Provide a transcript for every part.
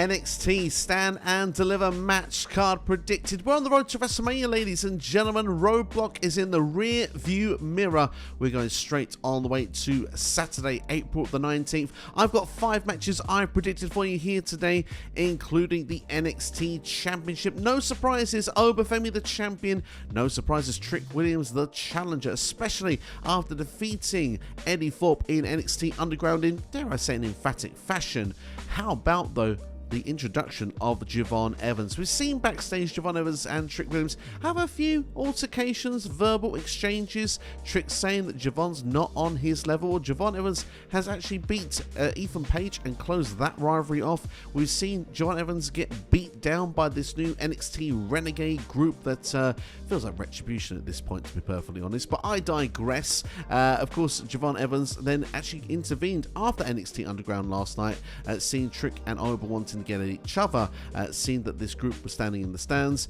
NXT Stand and Deliver match card predicted. We're on the road to WrestleMania, ladies and gentlemen. Roadblock is in the rear view mirror. We're going straight on the way to Saturday, April the 19th. I've got 5 matches I've predicted for you here today, including the NXT Championship. No surprises, Femi the champion. No surprises, Trick Williams the challenger, especially after defeating Eddie Thorpe in NXT Underground in, dare I say, an emphatic fashion. How about, though, the introduction of Jordynne Evans? We've seen backstage Jordynne Evans and Trick Williams have a few altercations, verbal exchanges. Trick saying that Jordynne's not on his level. Jordynne Evans has actually beat Ethan Page and closed that rivalry off. We've seen Jordynne Evans get beat down by this new NXT Renegade group that feels like retribution at this point, to be perfectly honest, but I digress. Of course, Jordynne Evans then actually intervened after NXT Underground last night, seeing Trick and Oba wanting to get at each other, seeing that this group was standing in the stands.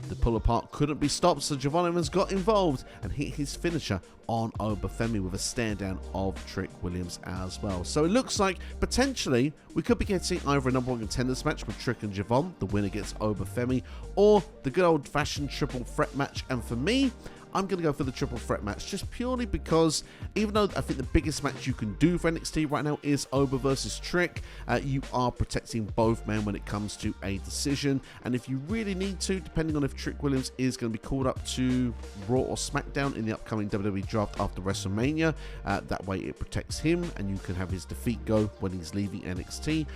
The pull apart couldn't be stopped, so Jordynne Evans got involved and hit his finisher on Femi with a stare down of Trick Williams as well. So it looks like potentially we could be getting either a number 1 contenders match with Trick and Jordynne, the winner gets Femi, or the good old fashioned triple threat match. And for me, I'm going to go for the triple threat match, just purely because even though I think the biggest match you can do for NXT right now is Oba versus Trick, you are protecting both men when it comes to a decision. And if you really need to, depending on if Trick Williams is going to be called up to Raw or SmackDown in the upcoming WWE draft after WrestleMania, that way it protects him and you can have his defeat go when he's leaving NXT.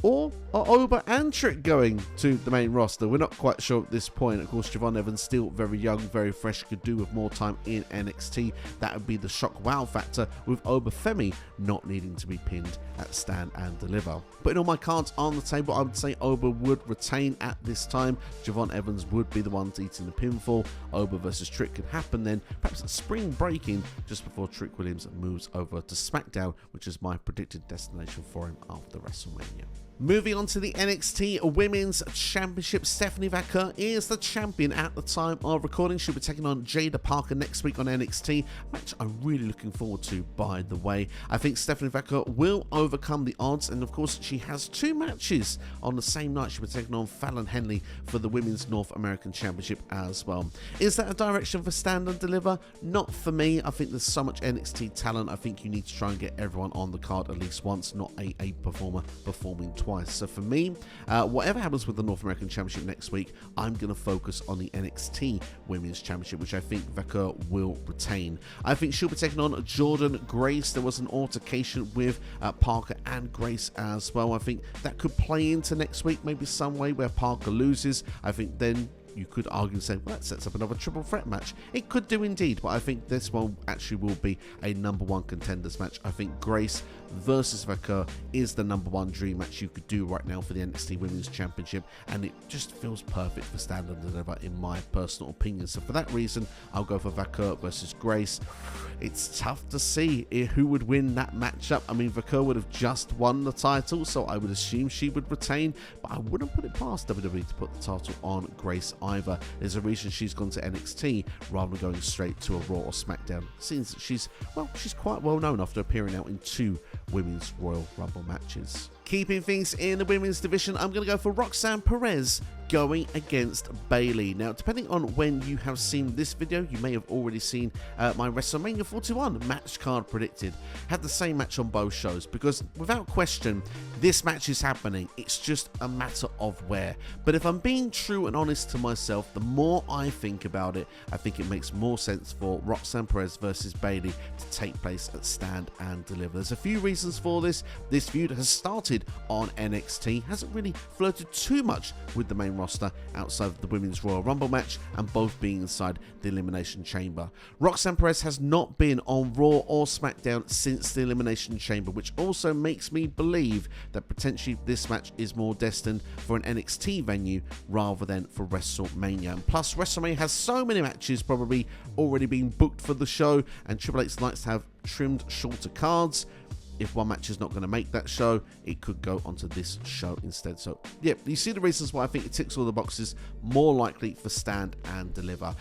Or are Oba and Trick going to the main roster? We're not quite sure at this point. Of course, Jordynne Evans still very young, very fresh, could do with more time in NXT. That would be the shock wow factor, with Femi not needing to be pinned at Stand and Deliver. Putting all my cards on the table, I would say Oba would retain at this time. Jordynne Evans would be the one eating the pinfall. Oba versus Trick could happen then, perhaps at spring breaking, just before Trick Williams moves over to SmackDown, which is my predicted destination for him after WrestleMania. Moving on to the NXT Women's Championship, Stephanie Vaquer is the champion at the time of recording. She'll be taking on Jaida Parker next week on NXT, match I'm really looking forward to, by the way. I think Stephanie Vaquer will overcome the odds, and of course she has 2 matches on the same night. She'll be taking on Fallon Henley for the Women's North American Championship as well. Is that a direction for Stand and Deliver? Not for me. I think there's so much NXT talent. I think you need to try and get everyone on the card at least once, not a performer performing twice. So for me, whatever happens with the North American Championship next week, I'm going to focus on the NXT Women's Championship, which I think Vaquer will retain. I think she'll be taking on Jordynne Grace. There was an altercation with Parker and Grace as well. I think that could play into next week, maybe some way where Parker loses. I think then you could argue and say, well, that sets up another triple threat match. It could do indeed, but I think this one actually will be a number 1 contenders match. I think Grace versus Vaquer is the number 1 dream match you could do right now for the NXT Women's Championship, and it just feels perfect for Stand and Deliver in my personal opinion. So for that reason, I'll go for Vaquer versus Grace. It's tough to see who would win that matchup. I mean, Vaquer would have just won the title, so I would assume she would retain, but I wouldn't put it past WWE to put the title on Grace either. There's a reason she's gone to NXT rather than going straight to a Raw or SmackDown, since she's quite well known after appearing out in 2 Women's Royal Rumble matches. Keeping things in the women's division, I'm going to go for Roxanne Perez going against Bayley. Now, depending on when you have seen this video, you may have already seen my WrestleMania 41 match card predicted. Had the same match on both shows, because without question, this match is happening. It's just a matter of where. But if I'm being true and honest to myself, the more I think about it, I think it makes more sense for Roxanne Perez versus Bayley to take place at Stand and Deliver. There's a few reasons for this. This feud has started on NXT, hasn't really flirted too much with the main roster outside of the Women's Royal Rumble match, and both being inside the Elimination Chamber. Roxanne Perez has not been on Raw or SmackDown since the Elimination Chamber, which also makes me believe that potentially this match is more destined for an NXT venue rather than for WrestleMania. And plus, WrestleMania has so many matches probably already been booked for the show, and Triple H likes to have trimmed shorter cards. if one match is not going to make that show, it could go onto this show instead. So yeah, you see the reasons why I think it ticks all the boxes, more likely for Stand and Deliver.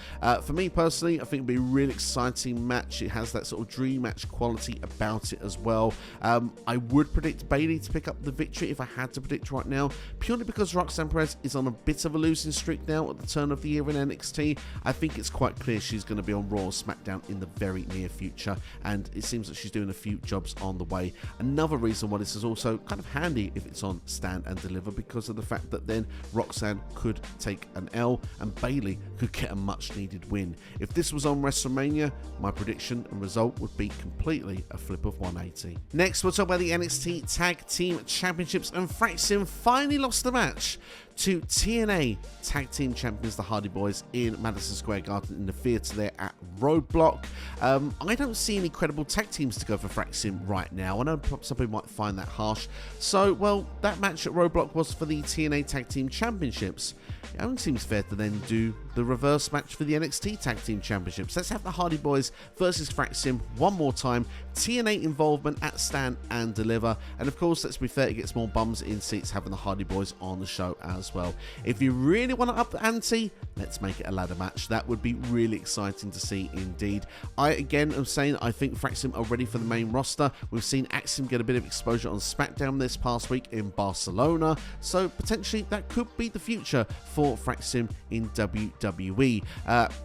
For me personally, I think it'll be a really exciting match. It has that sort of dream match quality about it as well. I would predict Bayley to pick up the victory if I had to predict right now, purely because Roxanne Perez is on a bit of a losing streak now at the turn of the year in NXT. I think it's quite clear she's going to be on Raw or SmackDown in the very near future, and it seems that she's doing a few jobs on the way. Another reason why this is also kind of handy if it's on Stand and Deliver, because of the fact that then Roxanne could take an L and Bayley could get a much needed win. If this was on WrestleMania, my prediction and result would be completely a flip of 180. Next, we'll talk about the NXT Tag Team Championships, and Fraxiom finally lost the match to TNA Tag Team Champions, the Hardy Boys, in Madison Square Garden in the theatre there at Roadblock. I don't see any credible tag teams to go for Fraxiom right now. I know some people might find that harsh. So, well, that match at Roadblock was for the TNA Tag Team Championships. It only seems fair to then do the reverse match for the NXT Tag Team Championships. Let's have the Hardy Boys versus Fraxiom one more time. TNA involvement at Stand and Deliver. And of course, let's be fair, it gets more bums in seats having the Hardy Boys on the show as well. If you really want to up the ante, let's make it a ladder match. That would be really exciting to see indeed. I again am saying I think Fraxiom are ready for the main roster. We've seen Axiom get a bit of exposure on SmackDown this past week in Barcelona, so potentially that could be the future for Fraxiom in WWE.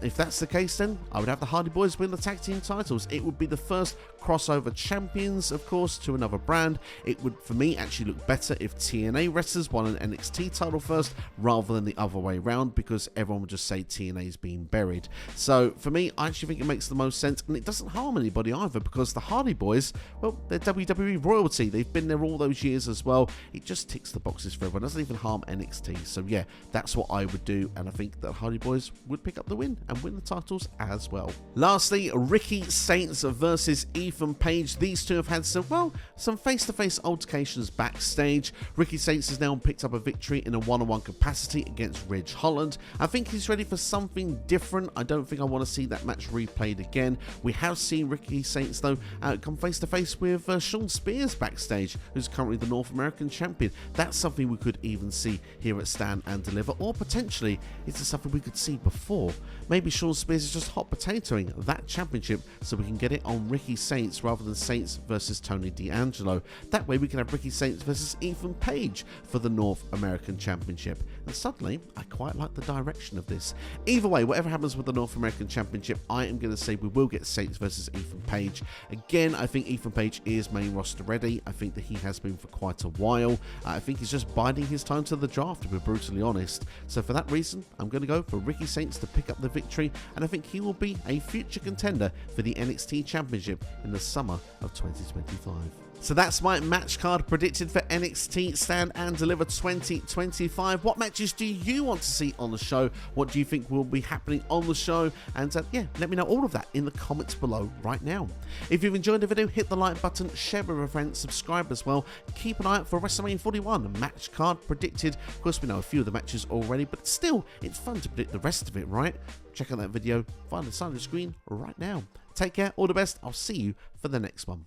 If that's the case, then I would have the Hardy Boys win the tag team titles. It would be the first crossover champions, of course, to another brand. It would, for me, actually look better if TNA wrestlers won an NXT title first rather than the other way around, because everyone would just say TNA's been buried. So for me, I actually think it makes the most sense, and it doesn't harm anybody either, because the Hardy Boys, well, they're WWE royalty. They've been there all those years as well. It just ticks the boxes for everyone. It doesn't even harm NXT. So yeah, that's what I would do, and I think that Hardy Boys would pick up the win and win the titles as well. Lastly, Ricky Saints versus Ethan Page. These two have had some face-to-face altercations backstage. Ricky Saints has now picked up a victory in a one-on-one capacity against Ridge Holland. I think he's ready for something different. I don't think I want to see that match replayed again. We have seen Ricky Saints, though, come face-to-face with Shawn Spears backstage, who's currently the North American champion. That's something we could even see here at Stand and Deliver, or potentially it's something we could see before. Maybe Shawn Spears is just hot potatoing that championship so we can get it on Ricky Saints rather than Saints versus Tony D'Angelo. That way we can have Ricky Saints versus Ethan Page for the North American Championship. And suddenly, I quite like the direction of this. Either way, whatever happens with the North American Championship, I am going to say we will get Saints versus Ethan Page. Again, I think Ethan Page is main roster ready. I think that he has been for quite a while. I think he's just biding his time to the draft, to be brutally honest. So for that reason, I'm going to go for Ricky Saints to pick up the victory, and I think he will be a future contender for the NXT Championship in the summer of 2025. So that's my match card predicted for NXT Stand and Deliver 2025. What matches do you want to see on the show? What do you think will be happening on the show? And yeah, let me know all of that in the comments below right now. If you've enjoyed the video, hit the like button, share with a friend, subscribe as well. Keep an eye out for WrestleMania 41 match card predicted. Of course, we know a few of the matches already, but still, it's fun to predict the rest of it, right? Check out that video, find the side of the screen right now. Take care, all the best. I'll see you for the next one.